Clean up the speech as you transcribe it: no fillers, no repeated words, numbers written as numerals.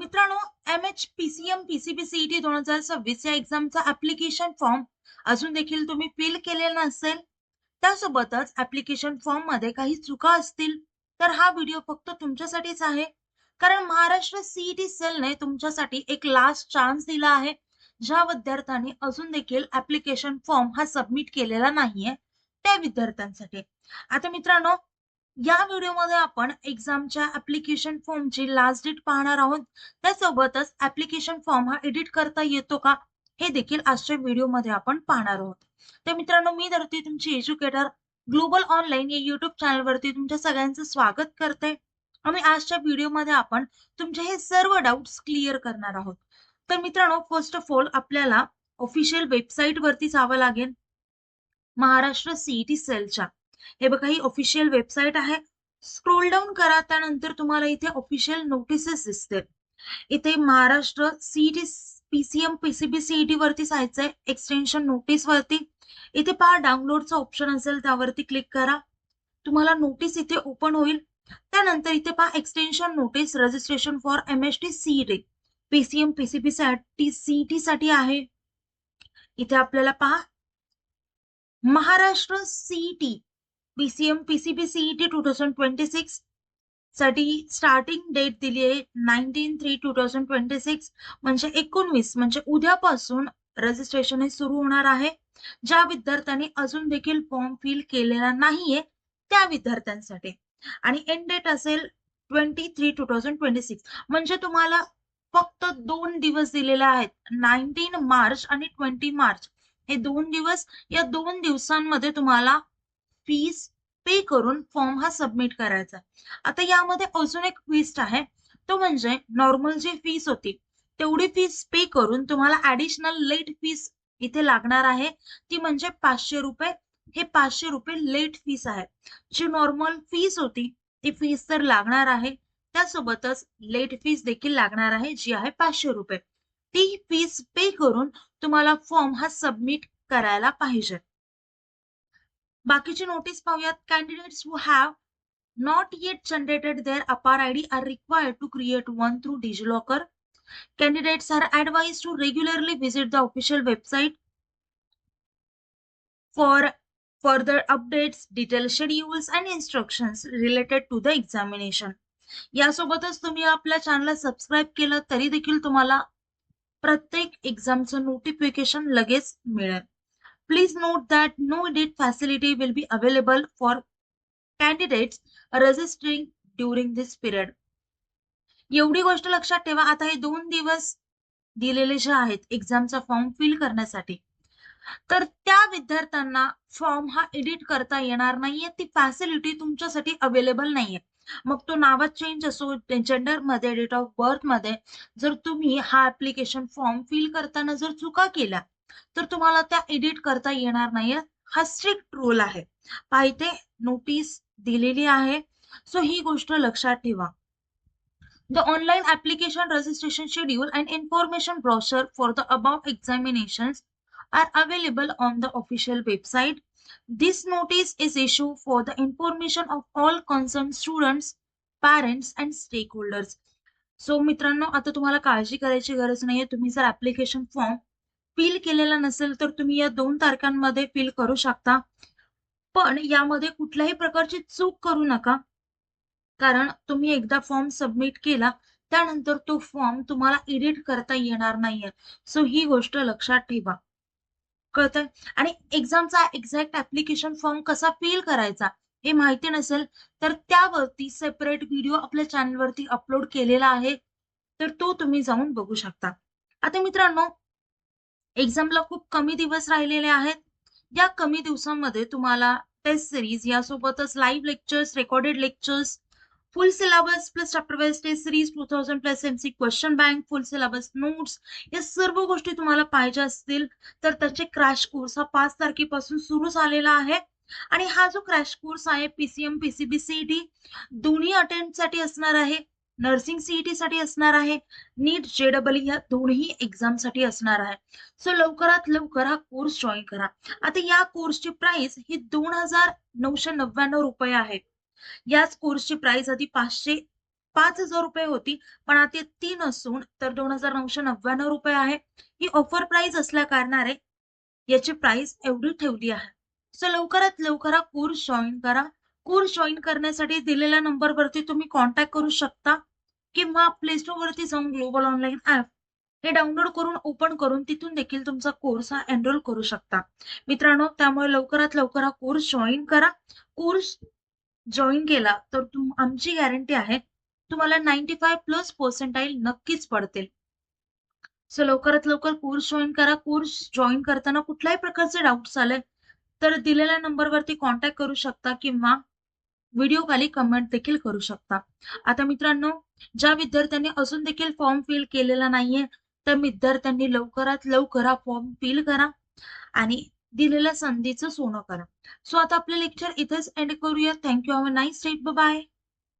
मित्रांनो, MHPCM PCB CET 2026 या एक्झामचा application form अजून देखील तुम्ही फिल केलेला नसेल, त्यासोबतच ॲप्लिकेशन फॉर्ममध्ये काही चुका असतील, तर हा व्हिडिओ फक्त तुमच्यासाठीच आहे. कारण महाराष्ट्र CET सेलने तुमच्यासाठी एक लास्ट चान्स दिला आहे. ज्या विद्यार्थ्यांनी अजून देखील ॲप्लिकेशन फॉर्म हा सबमिट केलेला नाहीये, त्या विद्यार्थ्यांसाठी. आता मित्रांनो, या व्हिडिओमध्ये आपण एक्झामच्या ॲप्लिकेशन फॉर्मची लास्ट डेट पाहणार आहोत. त्यासोबतच ॲप्लिकेशन फॉर्म हा एडिट करता येतो का? हे देखील आजच्या व्हिडिओमध्ये आपण पाहणार आहोत. तर मित्रांनो, मी धरती तुमची एज्युकेटर ग्लोबल ऑनलाईन या YouTube चॅनलवरती तुमच्या सगळ्यांचं स्वागत करते. आणि आजच्या व्हिडिओमध्ये आपण तुमचे हे सर्व डाउट्स क्लिअर करणार आहोत. तर मित्रांनो, फर्स्ट ऑफ ऑल आपल्याला ऑफिशियल वेबसाईटवरती जावं लागेल. महाराष्ट्र CET सेलच्या. हे बघा, ही ऑफिशियल वेबसाईट आहे. स्क्रोल डाऊन करा, त्यानंतर तुम्हाला इथे ऑफिशियल नोटिसेस दिसतील. इथे Maharashtra CET PCM PCB CET वरती जायचंय, एक्सटेन्शन नोटीस वरती. इथे पहा डाउनलोडचा ऑप्शन असेल, त्यावरती क्लिक करा. तुम्हाला नोटीस इथे ओपन होईल. त्यानंतर इथे पहा extension notice registration for MHT CET PCM PCB CET साठी आहे. इथे आपल्याला पहा Maharashtra CET PCM PCB CET 2026 साठी स्टार्टिंग डेट दिली आहे 19/3/2026, म्हणजे 19 म्हणजे उद्यापासून रजिस्ट्रेशन हे सुरू होणार आहे. ज्या विद्यार्थ्यांनी अजून देखील फॉर्म फिल केलेला नाहीये त्या विद्यार्थ्यांसाठी. आणि एंड डेट असेल 23/2026, म्हणजे तुम्हाला फक्त 2 दिवस दिलेले आहेत, 19 मार्च आणि 20 मार्च. हे 2 दिवस, या 2 दिवसांमध्ये तुम्हाला फीस पे करून फॉर्म हा सबमिट करायचा. आता यामध्ये अजून एक ट्विस्ट आहे, तो म्हणजे नॉर्मल जी फीस होती तेवढी फीस पे करून तुम्हाला ऍडिशनल लेट फीस इथे लागणार आहे. ती म्हणजे 500 रुपये. हे 500 रुपये लेट फीस आहे. जी नॉर्मल फीस होती ती फीस तर लागणार आहे, त्यासोबतच लेट फीस देखील लागणार आहे, जी आहे 500 रुपये. ती फीस पे करून तुम्हाला फॉर्म हा सबमिट करायला पाहिजे. बाकीची नोटीस पाहूयात. Candidates who have not yet generated their APAR ID are required to create one through DigiLocker. Candidates are advised to regularly visit the official website for further updates, detailed schedules and instructions related to the examination. यासोबतच तुम्ही आपल्या चॅनलला subscribe केलं तरी देखील तुम्हाला प्रत्येक एक्झामचं notification लगेच मिळेल. Please note that no edit facility will be available for candidates registering during this period. एवढी गोष्ट लक्षात ठेवा. आता हे 2 दिवस दिलेले जे आहेत एक्झामचा फॉर्म फिल करण्यासाठी, तर त्या विद्यार्थ्यांना फॉर्म हा एडिट करता येणार नाहीये. ती फॅसिलिटी तुमच्यासाठी अवेलेबल नाहीये. मग तो नावात चेंज असो, जेंडर मध्ये, डेट ऑफ बर्थ मध्ये, जर तुम्ही हा ऍप्लिकेशन फॉर्म फिल करताना जर चुका केल्या तर तुम्हाला त्या एडिट करता येणार नाहीये. हा स्ट्रिक्ट रूल आहे. पाहिजे नोटीस दिलेली आहे. सो ही गोष्ट लक्षात ठेवा. The online application registration schedule and information brochure for the above examinations are available on the official website. This notice is issued for the information of all concerned students, parents and stakeholders. So मित्रांनो, आता तुम्हाला काळजी करायची गरज नाहीये. तुम्ही जर application form fill केलेला नसेल तर तुम्ही या 2 तारखांमध्ये फिल करू शकता. पण यामध्ये कुठल्याही प्रकारची चूक करू नका. कारण तुम्ही एकदा फॉर्म सबमिट केला त्यानंतर तो फॉर्म तुम्हाला एडिट करता येणार नाहीये. सो ही गोष्ट लक्षात ठेवा. कळतंय? आणि एक्झामचा एक्झॅक्ट ऍप्लिकेशन फॉर्म कसा फिल करायचा हे माहिती नसेल तर त्यावरती सेपरेट व्हिडिओ आपल्या चॅनलवरती अपलोड केलेला आहे, तर तो तुम्ही जाऊन बघू शकता. आता मित्रांनो, एक्झामला खूप कमी दिवस राहिलेले आहेत. या कमी दिवसांमध्ये तुम्हाला टेस्ट सिरीज यासोबतच live lectures, recorded lectures, full syllabus plus chapter wise test series 2000 plus MC question bank, full syllabus notes, या सर्व गोष्टी तुम्हाला पाहिजे असतील तर त्याचे क्रॅश कोर्स हा 5 तारखेपासून सुरू झालेला आहे. आणि हा जो क्रॅश कोर्स आहे PCM PCB CET दोन्ही अटेम्प्टसाठी असणार आहे. नर्सिंग CET साठी असणार आहे. नीट JEE या दोन्ही एक्झामसाठी असणार आहे. सो लवकरात लवकर हा कोर्स जॉईन करा. आता या कोर्सची प्राइस ही 2999 रुपये आहे. याच कोर्सची प्राइस आधी 500 5,000 रुपये होती, पण आता 3 असून तर 2,999 रुपये आहे. ही ऑफर प्राइस असल्या कारणाने याची प्राइस एवढी ठेवली आहे. सो लवकरात लवकर हा कोर्स जॉइन करा. कोर्स जॉइन करण्यासाठी दिलेल्या नंबरवरती तुम्ही कॉन्टॅक्ट करू शकता किंवा प्ले स्टोअरवरती जाऊन ग्लोबल ऑनलाईन ॲप हे डाउनलोड करून ओपन करून तिथून देखील तुमचा कोर्स हा एनरोल करू शकता. मित्रांनो, त्यामुळे लवकरात लवकर हा कोर्स जॉइन करा. कोर्स जॉइन केला तर आमची गॅरंटी आहे तुम्हाला 95+ नक्कीच पडतील. सो लवकरात लवकर कोर्स जॉइन करा. कोर्स जॉइन करताना कुठल्याही प्रकारचे डाउट्स आले तर दिलेल्या नंबरवरती कॉन्टॅक्ट करू शकता किंवा व्हिडिओ खाली कमेंट देखील करू शकता. आता मित्रांनो, ज्या विद्यार्थ्यांनी अजून देखील फॉर्म फिल केलेला नाहीये, त्या विद्यार्थ्यांनी लवकरात लवकर हा फॉर्म फिल करा आणि दिलेल्या संधीचं सोनं करा. सो आता आपले लेक्चर इथेच एंड करूया. Thank you. Have a nice day. Bye.